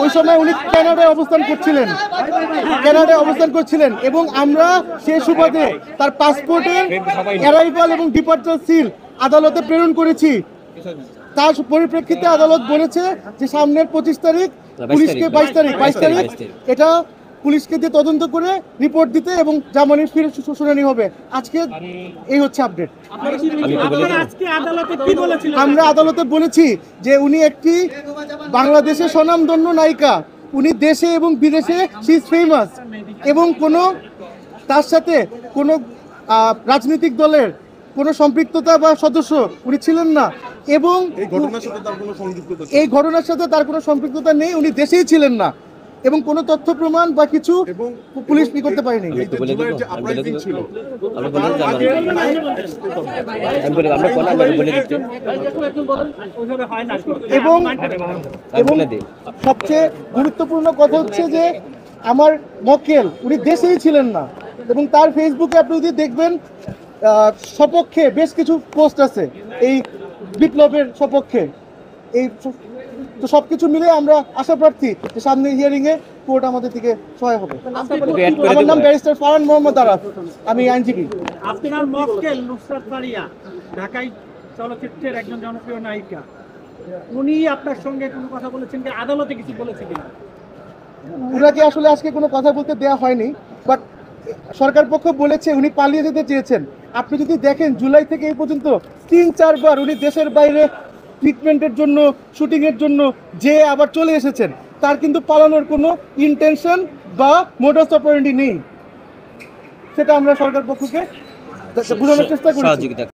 ওই সময় উনি কানাডায় অবস্থান করছিলেন এবং আমরা সেই সুবাদে তার পাসপোর্টের অ্যারাইভাল এবং ডিপার্চার সিল আদালতে প্রেরণ করেছি। তার পরিপ্রেক্ষিতে আদালত বলেছে যে সামনের 25 তারিখ পুলিশকে 22 তারিখ এটা পুলিশকে দিয়ে তদন্ত করে রিপোর্ট দিতে এবং জামিনের ফিরে শুনানি হবে। আজকে এই হচ্ছে আপডেট। আমরা আদালতে বলেছি যে উনি একটি বাংলাদেশের স্বনামধন্য নায়িকা, উনি দেশে এবং বিদেশে শি ইজ ফেমাস এবং তার সাথে কোনো রাজনৈতিক দলের কোনো সম্পৃক্ততা বা সদস্য উনি ছিলেন না এবং এই ঘটনার সাথে তার কোনো সম্পৃক্ততা নেই, উনি দেশেই ছিলেন না এবং কোনো তথ্য প্রমাণ বা কিছু পুলিশ করতে পারেনি। এবং সবচেয়ে গুরুত্বপূর্ণ কথা হচ্ছে যে আমার মক্কেল উনি দেশেই ছিলেন না এবং তার ফেসবুকে আপনি যদি দেখবেন সপক্ষে বেশ কিছু পোস্ট আছে এই বিপ্লবের সপক্ষে। এই তো সবকিছু মিলে আমরা আশা প্রার্থী যে সামনে হিয়ারিং এ কোর্ট আমাদের থেকে সহায় হবে। আমার নাম ব্যারিস্টার ফারহান মোহাম্মদ আরাফ, আমি আইনজীবী। আপনার মক্কেল নুসরাত ফারিয়া ঢাকাই চলচ্চিত্রের একজন জনপ্রিয় নায়িকা, উনি আপনার সঙ্গে কোনো কথা বলেছেন কি, আদালতে কিছু বলেছে কিনা? ওনাকে আসলে আজকে কোনো কথা বলতে দেওয়া হয়নি, বাট সরকার পক্ষ বলেছে উনি পালিয়ে যেতে চেয়েছেন। আপনি যদি দেখেন জুলাই থেকে এই পর্যন্ত 3-4 বার উনি দেশের বাইরে ট্রিটমেন্টের জন্য, শুটিংয়ের জন্য যে আবার চলে এসেছেন, তার কিন্তু পালানোর কোনো ইন্টেনশন বা মোডাস অপারেন্ডি নেই। সেটা আমরা সরকার পক্ষকে বোঝানোর চেষ্টা করেছি।